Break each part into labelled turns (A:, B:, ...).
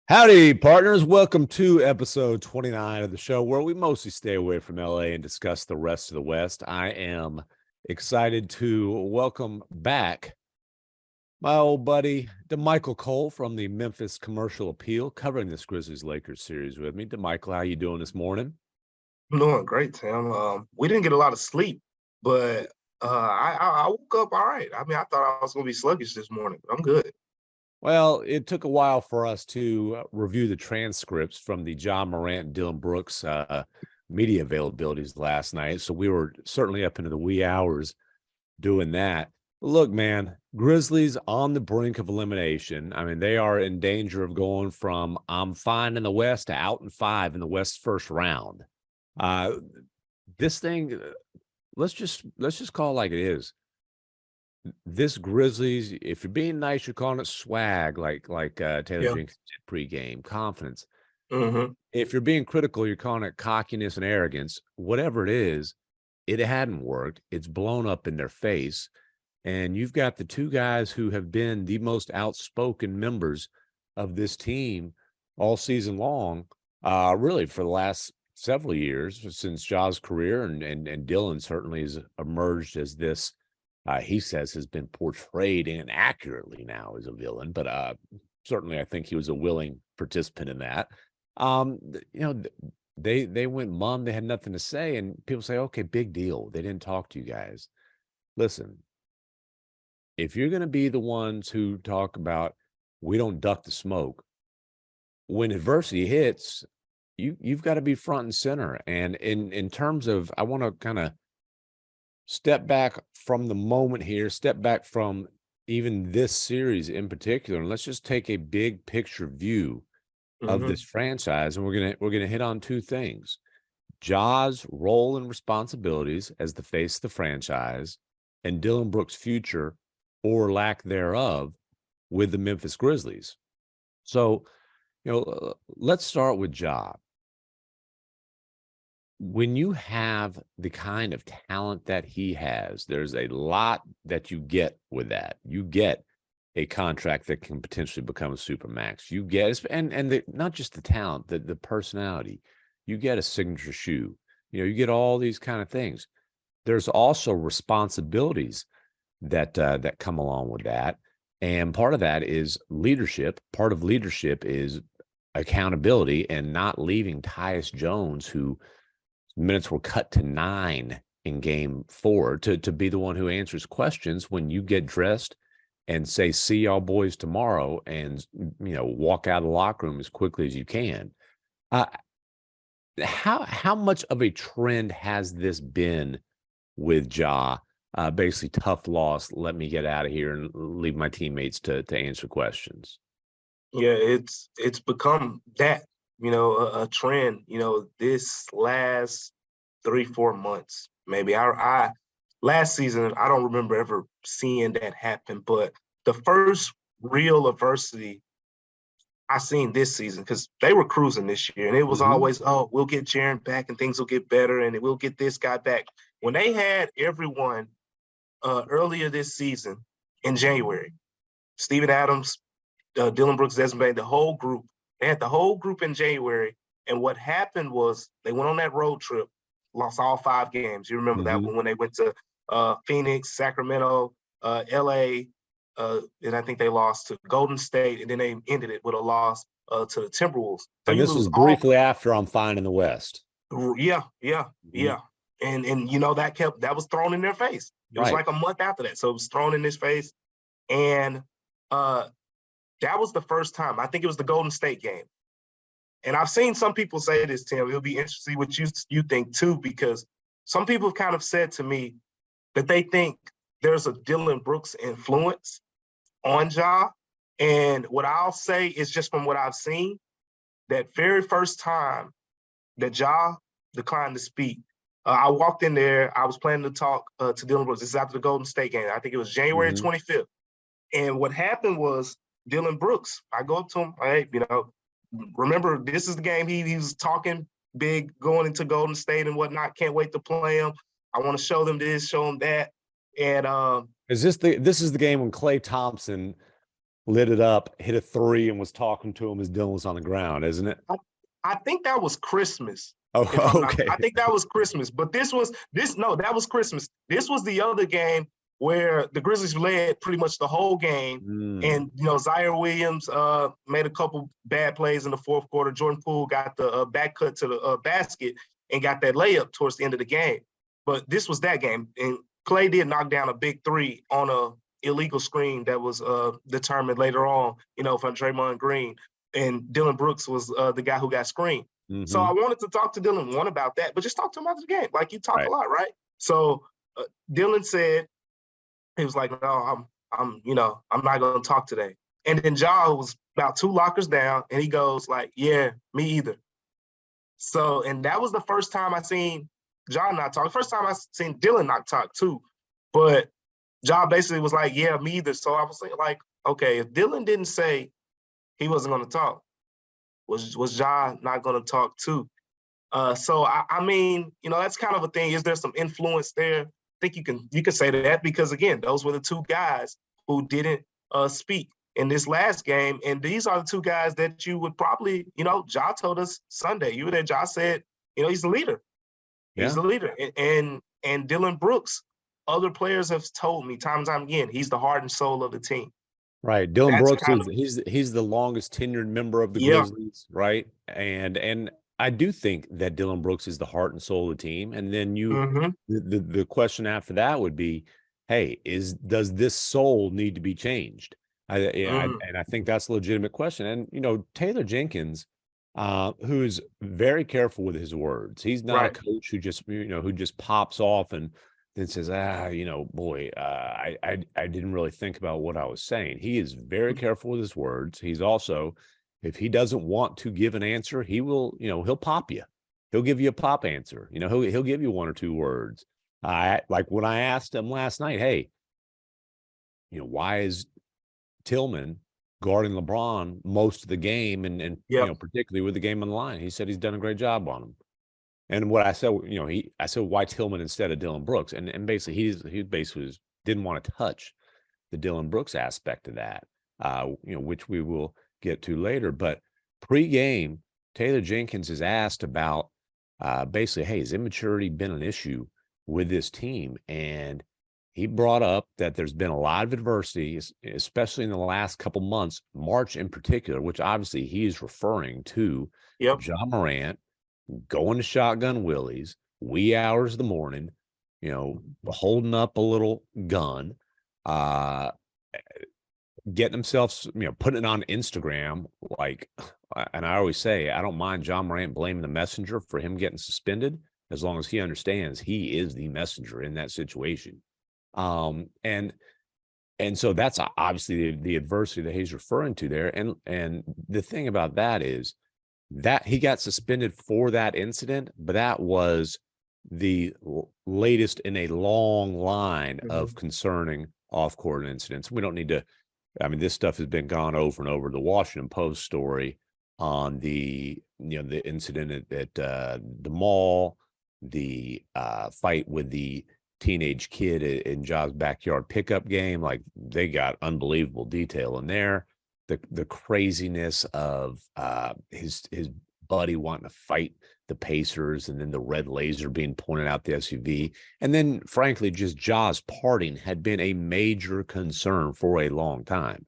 A: Howdy, partners. Welcome to episode 29 of the show, where we mostly stay away from LA and discuss the rest of the West. I am excited to welcome back my old buddy, Damichael Cole from the Memphis Commercial Appeal, covering this Grizzlies-Lakers series with me. Damichael, how you doing this morning?
B: I'm doing great, Tim. We didn't get a lot of sleep, but I woke up all right. I mean, I thought I was going to be sluggish this morning, but I'm good.
A: Well, it took a while for us to review the transcripts from the Ja Morant and Dillon Brooks media availabilities last night, so we were certainly up into the wee hours doing that. Look, man, Grizzlies on the brink of elimination. I mean, they are in danger of going from I'm fine in the West to out in 5 in the West first round. This thing, let's just call it like it is. This Grizzlies, if you're being nice, you're calling it swag, like Taylor
B: Yeah.
A: Jenkins did pregame, confidence.
B: Mm-hmm.
A: If you're being critical, you're calling it cockiness and arrogance. Whatever it is, it hadn't worked. It's blown up in their face. And you've got the two guys who have been the most outspoken members of this team all season long, really for the last several years since Ja's career, and Dillon certainly has emerged as this, he says, has been portrayed inaccurately now as a villain, but certainly I think he was a willing participant in that. You know, they went mum, they had nothing to say, and people say, okay, big deal. They didn't talk to you guys. Listen, if you're going to be the ones who talk about we don't duck the smoke, when adversity hits, you've got to be front and center. And in terms of, I want to kind of step back from the moment here, step back from even this series in particular, and let's just take a big picture view of
B: Mm-hmm.
A: this franchise. And we're gonna hit on two things: Ja's role and responsibilities as the face of the franchise, and Dillon Brooks' future or lack thereof with the Memphis Grizzlies. So, let's start with Ja. When you have the kind of talent that he has, there's a lot that you get with that. You get a contract that can potentially become a super max. You get, not just the talent, the personality. You get a signature shoe. You get all these kind of things. There's also responsibilities that come along with that, and part of that is leadership. Part of leadership is accountability and not leaving Tyus Jones, who minutes were cut to 9 in game 4, to be the one who answers questions when you get dressed and say, see y'all boys tomorrow, and walk out of the locker room as quickly as you can. How much of a trend has this been with Ja? Basically, tough loss, let me get out of here and leave my teammates to answer questions.
B: Yeah, it's become that, a trend, this last 3-4 months, maybe. I last season, I don't remember ever seeing that happen, but the first real adversity I seen this season, because they were cruising this year, and it was
A: Mhm.
B: always, oh, we'll get Jaren back and things will get better, and we'll get this guy back. When they had everyone earlier this season in January, Steven Adams, Dillon Brooks, Desmond Bane, the whole group, they had the whole group in January, and what happened was they went on that road trip, lost all 5 games. You remember that
A: Mhm.
B: one when they went to Phoenix, Sacramento, LA, and I think they lost to Golden State, and then they ended it with a loss to the Timberwolves. So
A: And
B: you
A: this was
B: lose all,
A: briefly after I'm fine in the West.
B: yeah, yeah,
A: Mhm.
B: yeah. And that was thrown in their face. It was
A: Right.
B: like a month after that. So it was thrown in his face. And uh that was the first time. I think it was the Golden State game. And I've seen some people say this, Tim. It'll be interesting what you think too, because some people have kind of said to me that they think there's a Dillon Brooks influence on Ja. And what I'll say is, just from what I've seen, that very first time that Ja declined to speak, I walked in there. I was planning to talk to Dillon Brooks. This is after the Golden State game. I think it was January
A: Mhm.
B: 25th. And what happened was, Dillon Brooks, I go up to him, hey, remember, this is the game he was talking big going into Golden State and whatnot. Can't wait to play him. I want to show them this, show them that. And
A: This is the game when Klay Thompson lit it up, hit a three, and was talking to him as Dillon was on the ground, isn't it?
B: I think that was Christmas.
A: Oh,
B: If I'm not, I
A: okay.
B: think that was Christmas. But that was Christmas. This was the other game where the Grizzlies led pretty much the whole game.
A: Mm,
B: And Zaire Williams made a couple bad plays in the fourth quarter. Jordan Poole got the back cut to the basket and got that layup towards the end of the game. But this was that game, and Clay did knock down a big three on a illegal screen that was determined later on, from Draymond Green. And Dillon Brooks was the guy who got screened. So
A: mm-hmm.
B: I wanted to talk to Dillon, one, about that, but just talk to him after the game. Like, you talk a
A: Right.
B: lot, right? So Dillon said, he was like, no, I'm not going to talk today. And then Ja was about 2 lockers down, and he goes like, yeah, me either. So, and that was the first time I seen Ja not talk. First time I seen Dillon not talk too. But Ja basically was like, yeah, me either. So I was like, okay, if Dillon didn't say he wasn't going to talk, was Ja not going to talk too? So I mean, that's kind of a thing. Is there some influence there? I think you can say that, because again, those were the 2 guys who didn't speak in this last game, and these are the 2 guys that you would probably, Ja told us Sunday. You were there. Ja said, he's the leader. He's
A: Yeah.
B: the leader, and Dillon Brooks. Other players have told me time and time again, he's the heart and soul of the team.
A: Right. Dillon
B: That's
A: Brooks
B: kind
A: is
B: of,
A: he's the longest tenured member of the
B: yeah.
A: Grizzlies, right? And I do think that Dillon Brooks is the heart and soul of the team. And then
B: Mm-hmm.
A: the question after that would be, hey, does this soul need to be changed? And I think that's a legitimate question. And Taylor Jenkins, who's very careful with his words. He's not a
B: Right.
A: coach who just pops off and then says, boy, I didn't really think about what I was saying. He is very careful with his words. He's also, if he doesn't want to give an answer, he will, he'll pop you. He'll give you a pop answer. He'll give you 1 or 2 words. Like when I asked him last night, hey, why is Tillman guarding LeBron most of the game, and
B: Yep.
A: particularly with the game on the line? He said he's done a great job on him. And what I said, I said, why Tillman instead of Dillon Brooks? And basically he basically didn't want to touch the Dillon Brooks aspect of that, which we will get to later. But pre-game, Taylor Jenkins is asked about basically, hey, has immaturity been an issue with this team? And he brought up that there's been a lot of adversity, especially in the last couple months, March in particular, which obviously he's referring to
B: Yep.
A: Ja Morant going to shotgun willies, wee hours of the morning, holding up a little gun, getting themselves, putting it on Instagram. Like, and I always say, I don't mind Ja Morant blaming the messenger for him getting suspended, as long as he understands he is the messenger in that situation. And so that's obviously the adversity that he's referring to there. And the thing about that is that he got suspended for that incident, but that was the latest in a long line
B: Mm-hmm.
A: of concerning off-court incidents. We don't need to, this stuff has been gone over and over. The Washington Post story on the incident at the mall, the fight with the teenage kid in Ja's backyard pickup game, like, they got unbelievable detail in there. The craziness of his buddy wanting to fight the Pacers, and then the red laser being pointed out the SUV. And then, frankly, just Ja's parting had been a major concern for a long time.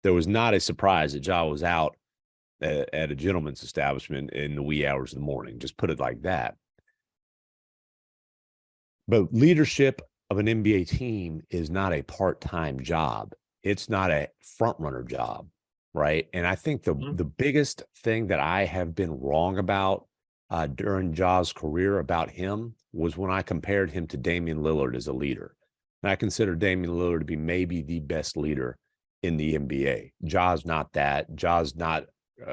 A: There was not a surprise that Ja was out at a gentleman's establishment in the wee hours of the morning. Just put it like that. But leadership of an NBA team is not a part-time job. It's not a front runner job, right? And I think the biggest thing that I have been wrong about during Ja's career about him was when I compared him to Damian Lillard as a leader. And I consider Damian Lillard to be maybe the best leader in the NBA. Ja's not that. Ja's not.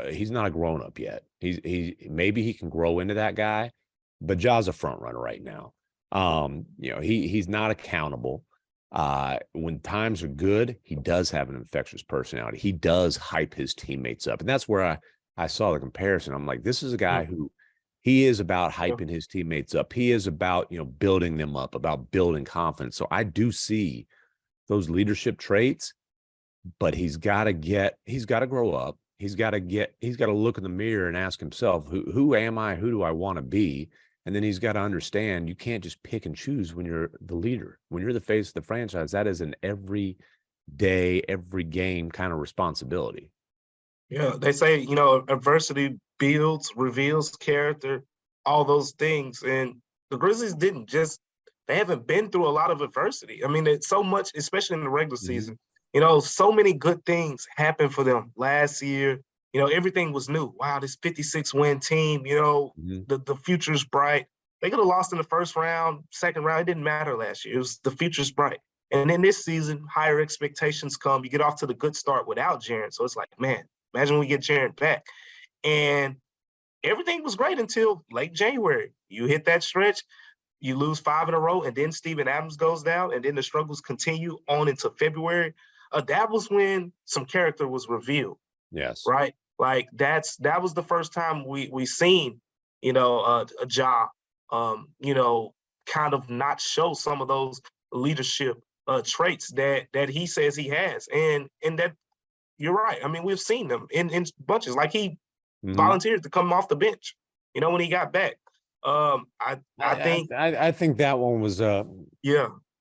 A: He's not a grown up yet. Maybe he can grow into that guy, but Ja's a front runner right now. He's not accountable. When times are good, he does have an infectious personality. He does hype his teammates up. And that's where I saw the comparison. I'm like, this is a guy who he is about hyping his teammates up. He is about, building them up, about building confidence. So I do see those leadership traits. but he's got to grow up. He's got to look in the mirror and ask himself, who am I? Who do I want to be? And then he's got to understand you can't just pick and choose when you're the leader. When you're the face of the franchise, that is an every day, every game kind of responsibility.
B: Yeah, they say, adversity builds, reveals character, all those things. And the Grizzlies they haven't been through a lot of adversity. I mean, it's so much, especially in the regular season, so many good things happened for them last year. Everything was new. Wow, this 56-win team, the future's bright. They could have lost in the first round, second round. It didn't matter last year. It was the future's bright. And then this season, higher expectations come. You get off to the good start without Jaren. So it's like, man, imagine when we get Jaren back. And everything was great until late January. You hit that stretch, you lose 5 in a row, and then Steven Adams goes down, and then the struggles continue on into February. That was when some character was revealed.
A: Yes.
B: Right? Like that was the first time we seen, a Ja, kind of not show some of those leadership traits that he says he has. And that you're right. I mean, we've seen them in bunches. Like he volunteered to come off the bench, when he got back. I
A: think that one was a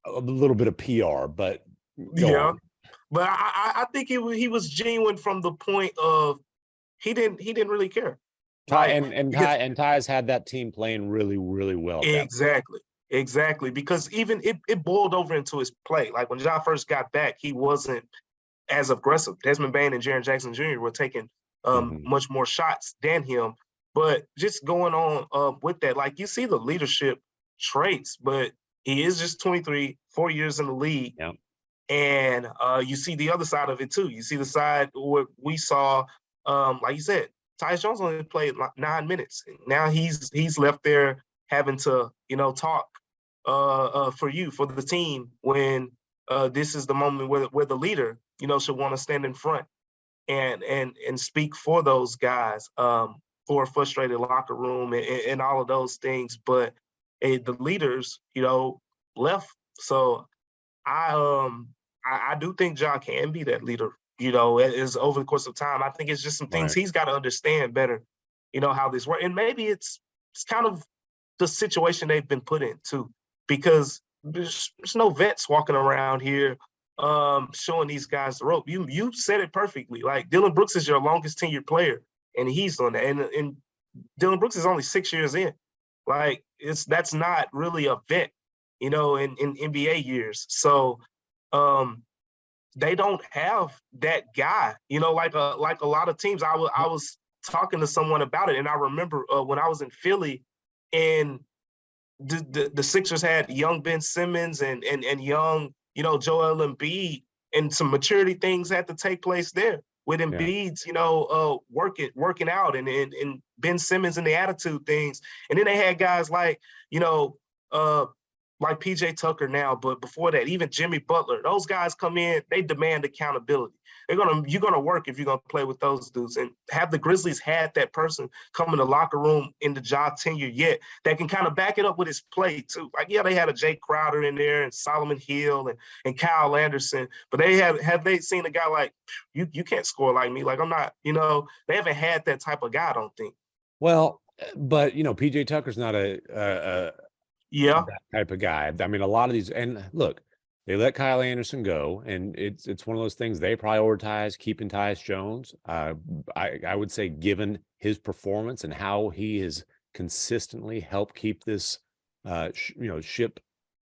A: little bit of PR, but
B: yeah. But I think he was genuine from the point of he didn't really care.
A: Ty's had that team playing really, really well.
B: Exactly. Because even it boiled over into his play. Like when Ja first got back, he wasn't as aggressive. Desmond Bane and Jaren Jackson Jr. were taking much more shots than him. But just going on with that, like you see the leadership traits, but he is just 23, 4 years in the league.
A: Yep.
B: And you see the other side of it too. You see the side where we saw, like you said, Tyus Jones only played like 9 minutes. Now he's left there having to, talk for the team when this is the moment where the leader, should want to stand in front and speak for those guys, for a frustrated locker room and all of those things. But the leaders, left. So I do think Ja can be that leader, is over the course of time. I think it's just some things he's got to understand better, how this works. And maybe it's kind of the situation they've been put in too, because there's no vets walking around here showing these guys the rope. You said it perfectly. Like Dillon Brooks is your longest tenured player, and he's on that. And Dillon Brooks is only 6 years in. Like that's not really a vet, in NBA years. So they don't have that guy, like a lot of teams. I was talking to someone about it, and I remember when I was in Philly, and the Sixers had young Ben Simmons and young, Joel Embiid, and some maturity things had to take place there with Embiid's, working out and Ben Simmons and the attitude things. And then they had guys like, like PJ Tucker now, but before that, even Jimmy Butler, those guys come in, they demand accountability. You're gonna work if you're gonna play with those dudes. And have the Grizzlies had that person come in the locker room in the Ja tenure yet that can kind of back it up with his play too. Like, they had a Jay Crowder in there and Solomon Hill and Kyle Anderson, but have they seen a guy like, you can't score like me? Like, I'm not, they haven't had that type of guy, I don't think.
A: Well, but PJ Tucker's not that type of guy. I mean, a lot of these, and look, they let Kyle Anderson go, and it's one of those things they prioritize keeping Tyus Jones. I would say, given his performance and how he has consistently helped keep this ship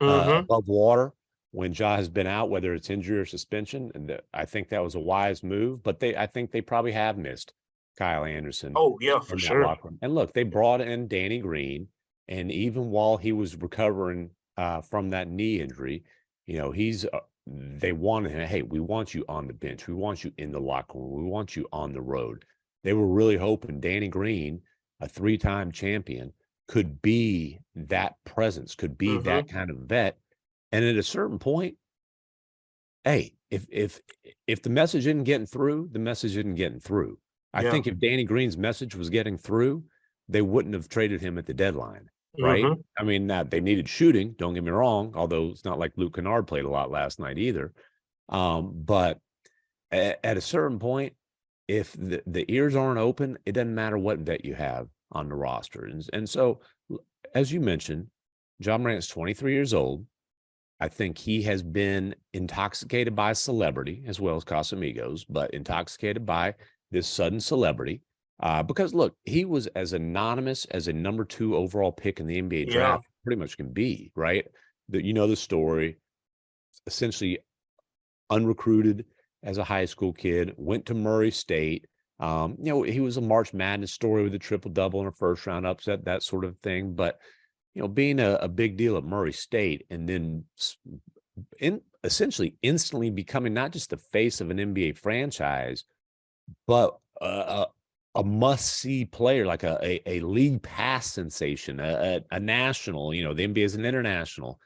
A: above water when Ja has been out, whether it's injury or suspension, and I think that was a wise move. But I think they probably have missed Kyle Anderson.
B: Oh yeah, for sure.
A: And look, they brought in Danny Green. And even while he was recovering from that knee injury, they wanted him. Hey, we want you on the bench. We want you in the locker room. We want you on the road. They were really hoping Danny Green, a 3-time champion, could be that presence, could be that kind of vet. And at a certain point, hey, if the message isn't getting through, the message isn't getting through. I think if Danny Green's message was getting through, they wouldn't have traded him at the deadline, right? I mean, they needed shooting, don't get me wrong, although it's not like Luke Kennard played a lot last night either. But at a certain point, if the ears aren't open, it doesn't matter what vet you have on the roster. And so, as you mentioned, Ja Morant's 23 years old. I think he has been intoxicated by celebrity as well as Casamigos, but intoxicated by this sudden celebrity. Because look, he was as anonymous as a number 2 overall pick in the NBA
B: Yeah.
A: draft pretty much can be, right? That you know the story. Essentially unrecruited as a high school kid, went to Murray State. He was a March Madness story with a triple double and a first round upset, that sort of thing. But being a big deal at Murray State and then essentially instantly becoming not just the face of an NBA franchise, but a must-see player, like a league pass sensation, a national, the NBA is an international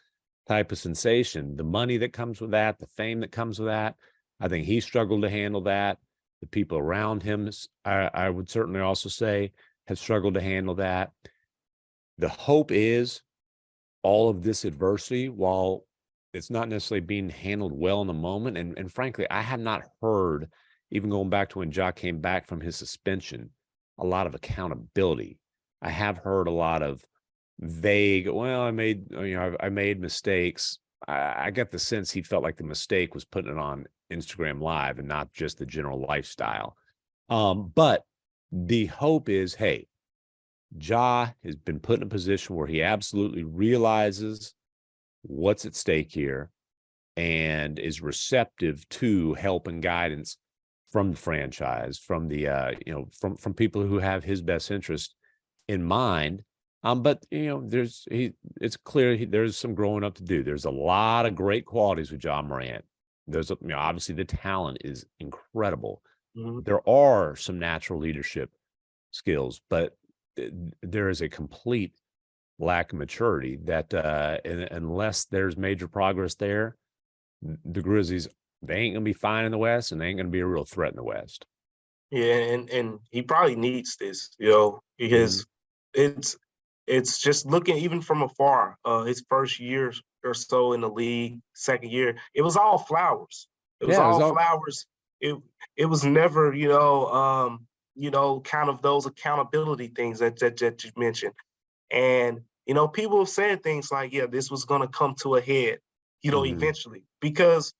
A: type of sensation. The money that comes with that, the fame that comes with that, I think he struggled to handle that. The people around him, I would certainly also say, have struggled to handle that. The hope is all of this adversity, while it's not necessarily being handled well in the moment, and frankly, I have not heard, even going back to when Ja came back from his suspension, a lot of accountability. I have heard a lot of vague, well, I made mistakes. I get the sense he felt like the mistake was putting it on Instagram Live and not just the general lifestyle. But the hope is, hey, Ja has been put in a position where he absolutely realizes what's at stake here and is receptive to help and guidance from the franchise, from the from people who have his best interest in mind. But it's clear there's some growing up to do. There's a lot of great qualities with Ja Morant. There's obviously the talent is incredible.
B: Mhm.
A: There are some natural leadership skills, but there is a complete lack of maturity that unless there's major progress there, the Grizzlies, they ain't gonna be fine in the West, and they ain't gonna be a real threat in the West.
B: Yeah, and he probably needs this,
A: Mhm.
B: because it's just looking even from afar. His first year or so in the league, second year, it was all flowers. It was
A: Yeah, it was
B: all
A: all
B: flowers. It was never, kind of those accountability things that you mentioned. And people have said things like, "Yeah, this was going to come to a head,
A: mhm.
B: eventually," because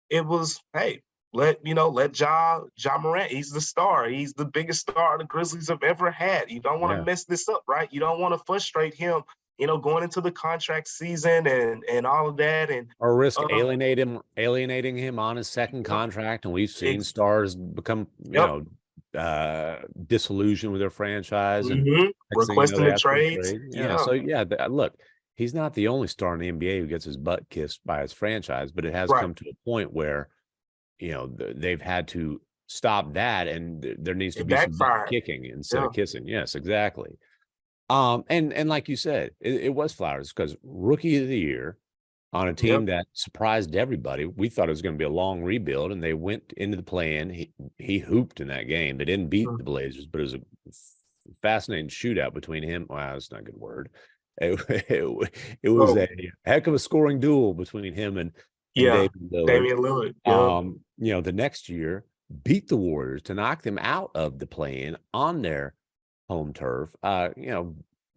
B: it was, hey, let Ja Morant. He's the star. He's the biggest star the Grizzlies have ever had. You don't want to
A: Yeah.
B: mess this up, right? You don't want to frustrate him, going into the contract season and all of that. And
A: Or risk
B: uh,
A: alienating him on his second
B: yep,
A: contract, and we've seen
B: ex-
A: stars become,
B: yep,
A: disillusioned with their franchise, and next thing you know,
B: requesting
A: they
B: the
A: ask for a
B: trades.
A: trade. Yeah,
B: Yeah,
A: so, yeah, look, he's not the only star in the NBA who gets his butt kissed by his franchise, but it has
B: right.
A: come to a point where, they've had to stop that, and there needs to
B: It
A: be some butt
B: backfired.
A: kicking instead
B: Yeah,
A: of kissing. Yes, exactly. And like you said, it was flowers because rookie of the year on a
B: yep.
A: team that surprised everybody. We thought it was going to be a long rebuild, and they went into the play-in. He hooped in that game. They didn't beat
B: Mm,
A: the Blazers, but it was a fascinating shootout between him. Wow, that's not a good word. It, it was
B: Oh,
A: a heck of a scoring duel between him and
B: yeah,
A: David Lillard.
B: Damian Lillard. Yeah.
A: The next year beat the Warriors to knock them out of the play-in on their home turf.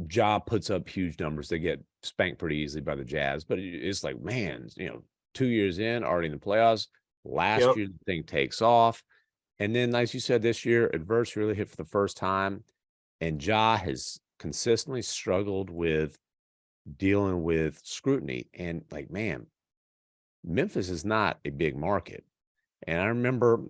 A: Ja puts up huge numbers. They get spanked pretty easily by the Jazz, but it's like, man, 2 years in, already in the playoffs. Last
B: Yep.
A: year, the thing takes off. And then, as you said, this year, adversity really hit for the first time. And Ja has consistently struggled with dealing with scrutiny. And like, man, Memphis is not a big market. And I remember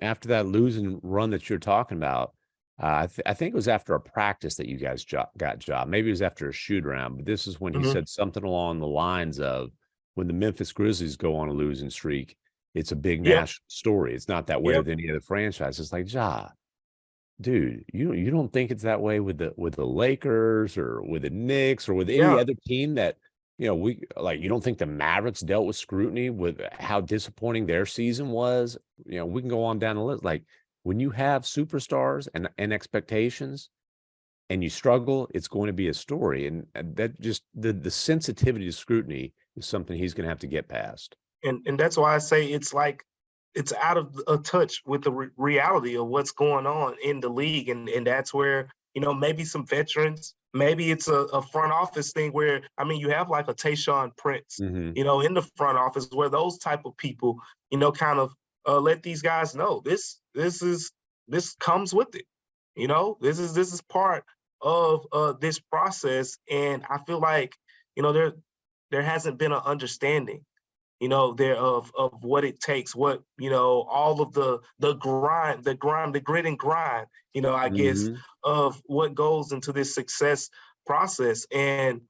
A: after that losing run that you're talking about, I think it was after a practice that you guys got job. Maybe it was after a shoot around, but this is when he
B: Mhm.
A: said something along the lines of, when the Memphis Grizzlies go on a losing streak, it's a big
B: Yep.
A: national story. It's not that way
B: Yep.
A: with any other franchise. It's like, Ja, dude, you don't think it's that way with the Lakers or with the Knicks or with any
B: Yeah.
A: other team that we like. You don't think the Mavericks dealt with scrutiny with how disappointing their season was? We can go on down the list. Like, when you have superstars and expectations and you struggle, it's going to be a story, and that just the sensitivity to scrutiny is something he's going to have to get past.
B: And that's why I say it's like it's out of a touch with the reality of what's going on in the league, and that's where maybe some veterans, maybe it's a front office thing where you have like a Tayshaun Prince,
A: Mm-hmm.
B: in the front office where those type of people, kind of let these guys know this comes with it. This is part of this process, and I feel like there hasn't been an understanding there of what it takes, what all of the grind, the grit and grind, I guess,
A: Mm-hmm.
B: of what goes into this success process. And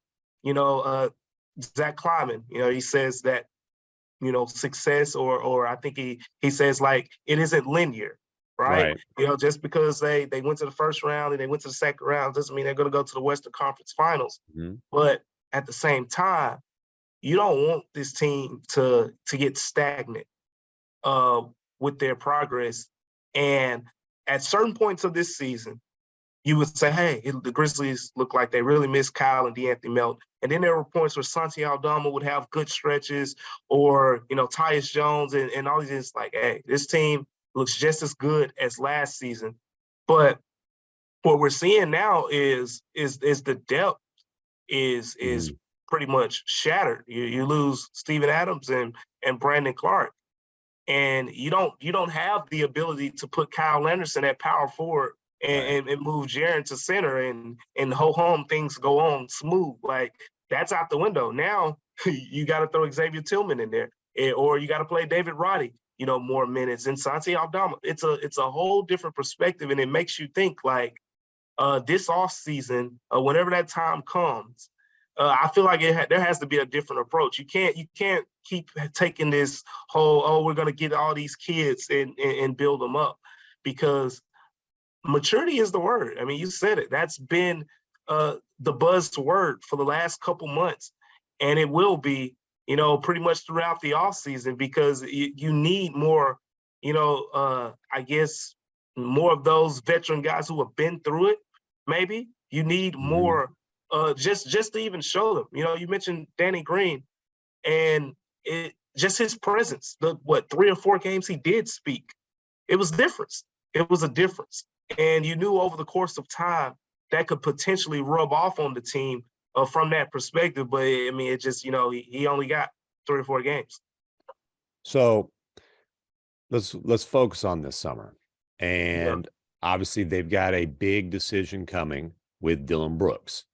B: Zach Kleiman, he says that success, or I think he says like it isn't linear, right?
A: Right.
B: Just because they went to the first round and they went to the second round doesn't mean they're going to go to the Western Conference Finals.
A: Mm-hmm.
B: But at the same time, you don't want this team to get stagnant with their progress. And at certain points of this season, you would say, hey, the Grizzlies look like they really miss Kyle and DeAnthony Melton. And then there were points where Santi Aldama would have good stretches, or, Tyus Jones and all these. It's like, hey, this team looks just as good as last season. But what we're seeing now is the depth is
A: Mm-hmm.
B: pretty much shattered. You lose Steven Adams and Brandon Clark, and you don't have the ability to put Kyle Anderson at power forward and move Jaren to center and ho hum things go on smooth. Like, that's out the window. Now you got to throw Xavier Tillman in there, or you got to play David Roddy, more minutes, and Santi Aldama. It's a whole different perspective, and it makes you think like this off season, whenever that time comes. I feel like there has to be a different approach. You can't keep taking this whole, we're going to get all these kids and build them up, because maturity is the word. I mean, you said it. That's been the buzzword for the last couple months, and it will be, pretty much throughout the off season, because you need more, I guess, more of those veteran guys who have been through it. Maybe you need
A: Mm-hmm.
B: more. Just to even show them. You mentioned Danny Green, and it just his presence. The 3 or 4 games he did speak, it was different. It was a difference, and you knew over the course of time that could potentially rub off on the team from that perspective. But it just he only got 3 or 4 games.
A: So let's focus on this summer,
B: Yeah.
A: and obviously they've got a big decision coming with Dillon Brooks.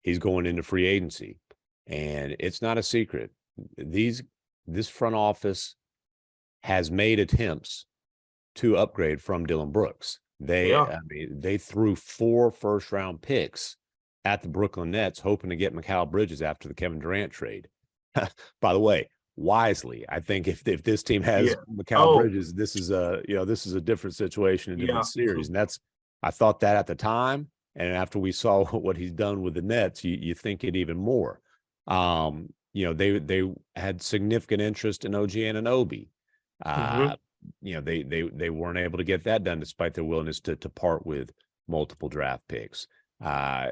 A: He's going into free agency, and it's not a secret. This front office has made attempts to upgrade from Dillon Brooks. They threw 4 first-round picks at the Brooklyn Nets, hoping to get Mikal Bridges after the Kevin Durant trade. By the way, wisely, I think if this team has Mikal Bridges, this is a different situation, a different series, and I thought that at the time. And after we saw what he's done with the Nets, you think it even more. They had significant interest in OG Anunoby. They weren't able to get that done despite their willingness to part with multiple draft picks. I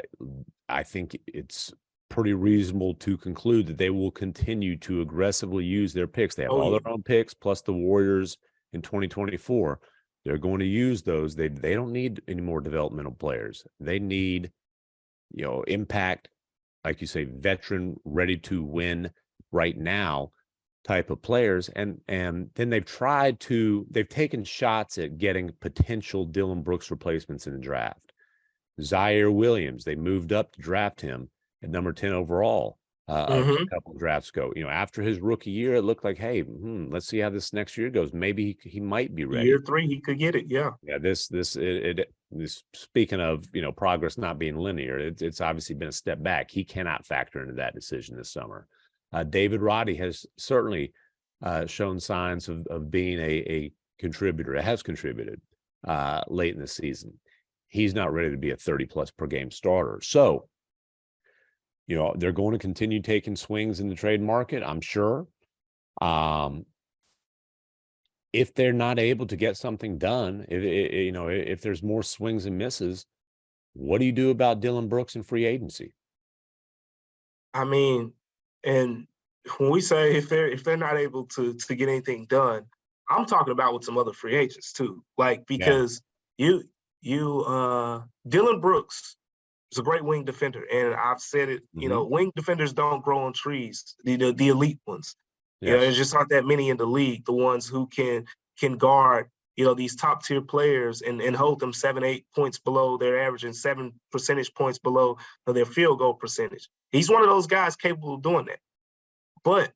A: think it's pretty reasonable to conclude that they will continue to aggressively use their picks. They have all their own picks plus the Warriors in 2024. They're going to use those. They don't need any more developmental players. They need, impact, like you say, veteran, ready to win right now type of players. And then they've taken shots at getting potential Dillon Brooks replacements in the draft. Zaire Williams, they moved up to draft him at number 10 overall a couple of drafts ago. After his rookie year, it looked like, hey, let's see how this next year goes. Maybe he might be ready.
B: Year 3, he could get it. Yeah.
A: Yeah. This speaking of progress not being linear, it's obviously been a step back. He cannot factor into that decision this summer. David Roddy has certainly shown signs of being a contributor. It has contributed late in the season. He's not ready to be a 30+ per game starter. So, they're going to continue taking swings in the trade market, I'm sure. If they're not able to get something done, if there's more swings and misses, what do you do about Dillon Brooks in free agency?
B: And when we say if they're not able to get anything done, I'm talking about with some other free agents too. Like, because Dillon Brooks is a great wing defender. And I've said it, wing defenders don't grow on trees, the elite ones.
A: Yes.
B: There's just aren't that many in the league, the ones who can guard, these top tier players and hold them 7-8 points below their average and 7 percentage points below their field goal percentage. He's one of those guys capable of doing that. But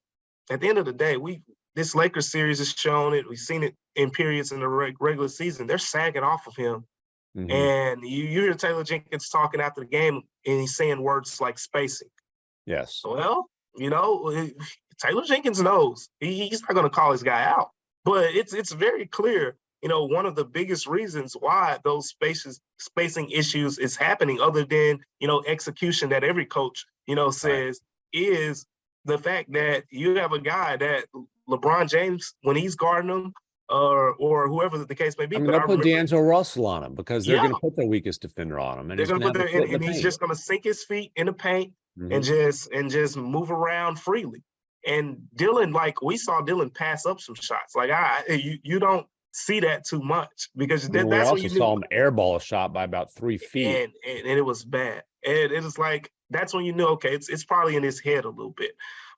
B: at the end of the day, this Lakers series has shown it. We've seen it in periods in the regular season. They're sagging off of him. Mm-hmm. And you hear Taylor Jenkins talking after the game, and he's saying words like spacing.
A: Yes.
B: Well, Taylor Jenkins knows. He's not going to call his guy out. But it's very clear, one of the biggest reasons why those spacing issues is happening, other than, execution that every coach, says, is the fact that you have a guy that LeBron James, when he's guarding him, or whoever the case may be.
A: I mean, they'll put D'Angelo Russell on him because they're going to put their weakest defender on him, and
B: they're going to put and he's just going to sink his feet in the paint and just move around freely. And Dillon, like, we saw Dillon pass up some shots. Like, you don't see that too much, because
A: we also saw him airball a shot by about 3 feet,
B: and it was bad. And it was like, that's when you knew, okay, it's probably in his head a little bit.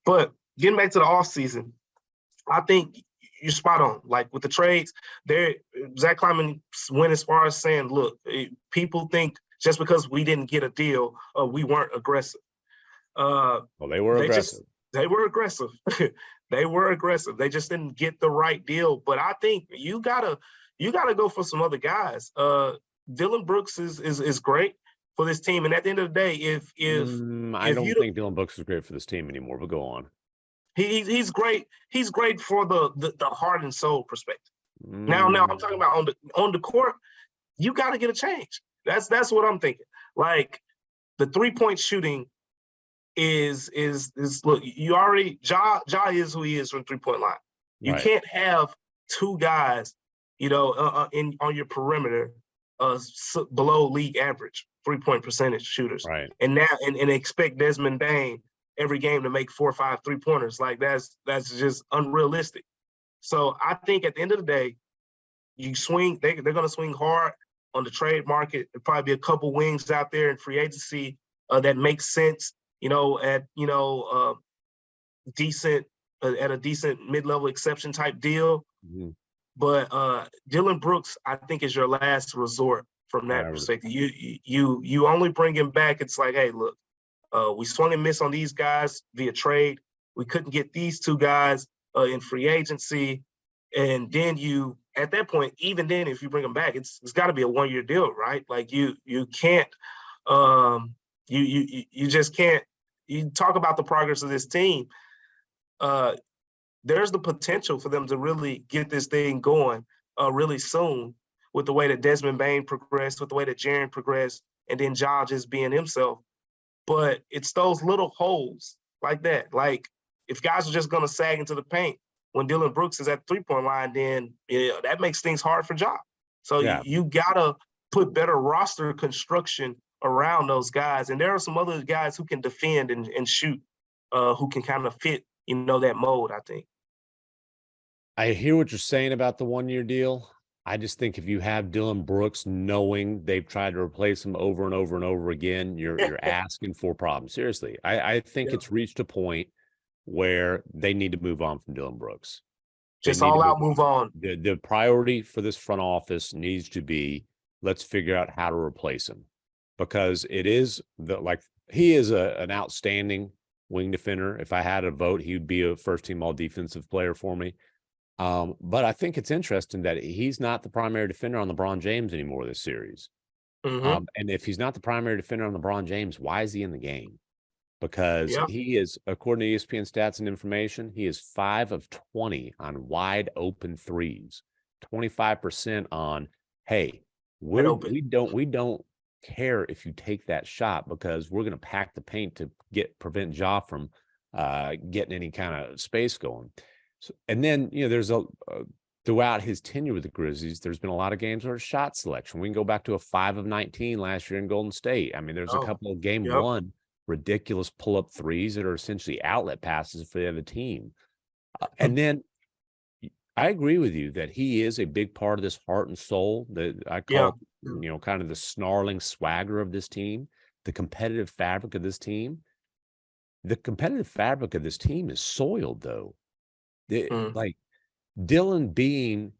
B: But getting back to the offseason, I think you're spot on. Like, with the trades, Zach Kleiman went as far as saying, look, people think just because we didn't get a deal, we weren't aggressive.
A: Well, they were aggressive.
B: They were aggressive. They were aggressive. They just didn't get the right deal. But I think you gotta go for some other guys. Dillon Brooks is great for this team. And at the end of the day,
A: I don't think Dillon Brooks is great for this team anymore, but go on.
B: He's great. He's great for the heart and soul perspective. Now I'm talking about on the court. You got to get a change. That's what I'm thinking. Like, the 3-point shooting is look. You already Ja is who he is from 3-point line. You can't have two guys, on your perimeter, below league average 3-point percentage shooters,
A: right?
B: And now and expect Desmond Bane every game to make 4 or 5 3-pointers. Like, that's just unrealistic. So I think at the end of the day, you swing. They're going to swing hard on the trade market. There'll probably be a couple wings out there in free agency that makes sense. At a decent mid-level exception type deal. Mm-hmm. But Dillon Brooks, I think, is your last resort from that perspective. You only bring him back. It's like, hey, look, we swung and missed on these guys via trade. We couldn't get these two guys in free agency. And then at that point, even then, if you bring them back, it's got to be a 1-year deal, right? Like, you can't, you just can't. You talk about the progress of this team. There's the potential for them to really get this thing going really soon, with the way that Desmond Bane progressed, with the way that Jaren progressed, and then Ja just being himself. But it's those little holes like that. Like, if guys are just going to sag into the paint when Dillon Brooks is at the 3-point line, then that makes things hard for Ja. So you got to put better roster construction around those guys. And there are some other guys who can defend and shoot, who can kind of fit, that mold, I think.
A: I hear what you're saying about the 1-year deal. I just think if you have Dillon Brooks, knowing they've tried to replace him over and over and over again, you're asking for problems. Seriously, I think it's reached a point where they need to move on from Dillon Brooks.
B: Just all out move on.
A: The priority for this front office needs to be, let's figure out how to replace him, because it is he is an outstanding wing defender. If I had a vote, he would be a first-team all-defensive player for me. But I think it's interesting that he's not the primary defender on LeBron James anymore this series. Mm-hmm. And if he's not the primary defender on LeBron James, why is he in the game? Because he is, according to ESPN stats and information, he is 5 of 20 on wide open threes, 25% on, hey, we don't care if you take that shot, because we're going to pack the paint to prevent Ja from getting any kind of space going. So, and then, there's throughout his tenure with the Grizzlies, there's been a lot of games where shot selection. We can go back to a 5 of 19 last year in Golden State. I mean, there's a couple of game one ridiculous pull-up threes that are essentially outlet passes for the other team. And then I agree with you that he is a big part of this heart and soul. That I call
B: Yeah.
A: it, kind of the snarling swagger of this team, the competitive fabric of this team. The competitive fabric of this team is soiled, though.
B: Mm.
A: Like Dillon being,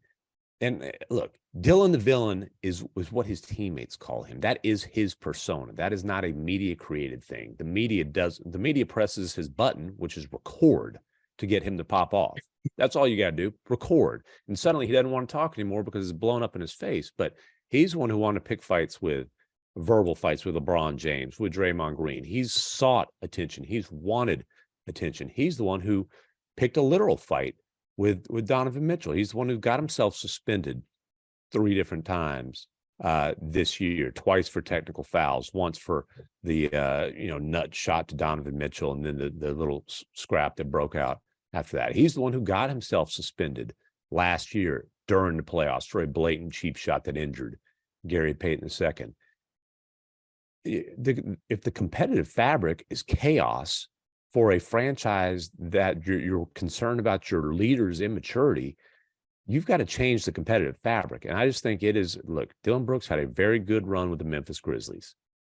A: and look, Dillon the villain is what his teammates call him. That is his persona. That is not a media created thing. The media presses his button, which is record, to get him to pop off. That's all you got to do, record. And suddenly he doesn't want to talk anymore because it's blown up in his face. But he's the one who wanted to pick verbal fights with LeBron James, with Draymond Green. He's sought attention. He's wanted attention. He's the one who picked a literal fight with Donovan Mitchell. He's the one who got himself suspended 3 different times this year, twice for technical fouls, once for the nut shot to Donovan Mitchell, and then the little scrap that broke out after that. He's the one who got himself suspended last year during the playoffs for a blatant cheap shot that injured Gary Payton II. If the competitive fabric is chaos for a franchise that you're concerned about your leader's immaturity, you've got to change the competitive fabric. And I just think it is, look, Dillon Brooks had a very good run with the Memphis Grizzlies.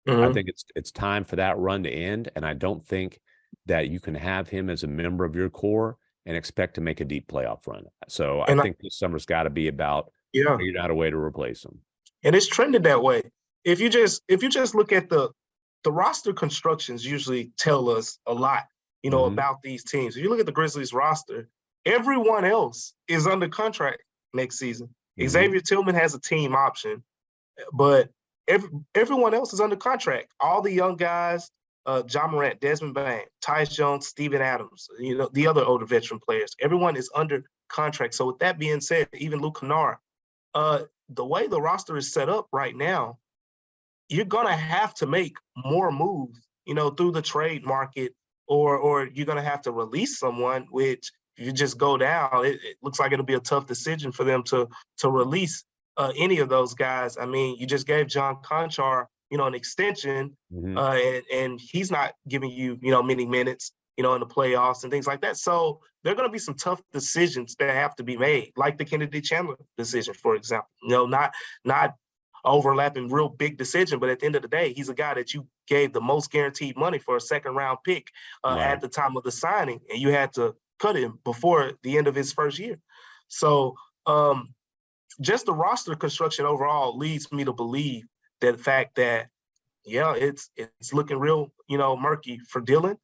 A: I think it's time for that run to end. And I don't think that you can have him as a member of your core and expect to make a deep playoff run. So I think this summer's got to be about figuring out a way to replace him.
B: And it's trended that way. If you just look at the roster constructions, usually tell us a lot, about these teams. If you look at the Grizzlies roster, everyone else is under contract next season. Xavier Tillman has a team option, but everyone else is under contract. All the young guys, Ja Morant, Desmond Bain, Tyus Jones, Steven Adams, the other older veteran players, everyone is under contract. So with that being said, even Luke Kennard, the way the roster is set up right now, you're gonna have to make more moves, through the trade market, or you're gonna have to release someone. Which, if you just go down, it looks like it'll be a tough decision for them to release any of those guys. I mean, you just gave John Conchar, an extension, and he's not giving you, many minutes, in the playoffs and things like that. So there are going to be some tough decisions that have to be made, like the Kennedy Chandler decision, for example. Not overlapping real big decision, but at the end of the day, he's a guy that you gave the most guaranteed money for a second-round pick at the time of the signing, and you had to cut him before the end of his first year. So just the roster construction overall leads me to believe that the fact that, it's looking real, murky for Dillon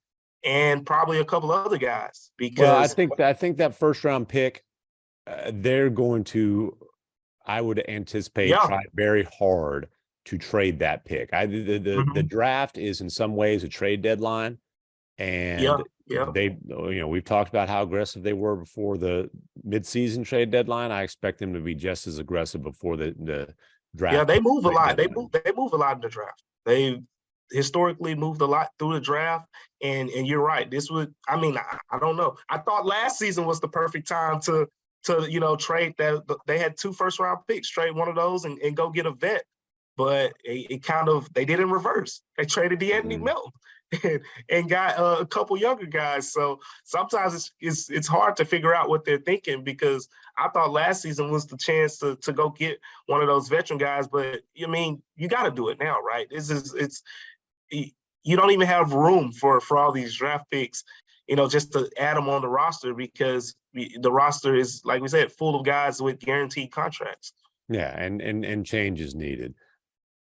B: and probably a couple other guys. Because
A: I think that first round pick, they're going to, I would anticipate, try very hard to trade that pick. The draft is in some ways a trade deadline, and they, we've talked about how aggressive they were before the midseason trade deadline. I expect them to be just as aggressive before the draft.
B: Yeah, they move a lot. They move a lot in the draft. They historically moved a lot through the draft, and you're right. This would, I don't know. I thought last season was the perfect time to trade that. They had 2 first-round picks, trade one of those and go get a vet. But they did in reverse. They traded D'Anthony Melton and got a couple younger guys. So sometimes it's hard to figure out what they're thinking, because I thought last season was the chance to go get one of those veteran guys. But you got to do it now, right? You don't even have room for all these draft picks, just to add them on the roster, because the roster is, like we said, full of guys with guaranteed contracts.
A: Yeah, and change is needed.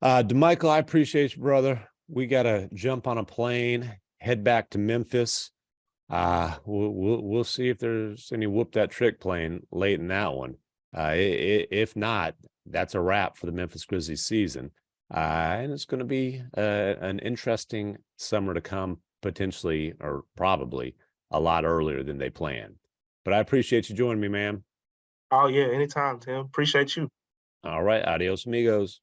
A: Damichael, I appreciate you, brother. We got to jump on a plane, head back to Memphis. We'll see if there's any whoop that trick plane late in that one. If not, that's a wrap for the Memphis Grizzlies season. And it's going to be an interesting summer to come, potentially, or probably a lot earlier than they planned. But I appreciate you joining me, man.
B: Oh, yeah, anytime, Tim. Appreciate you.
A: All right, adios, amigos.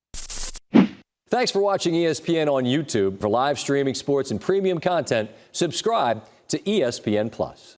C: Thanks for watching ESPN on YouTube. For live streaming sports and premium content, subscribe to ESPN+.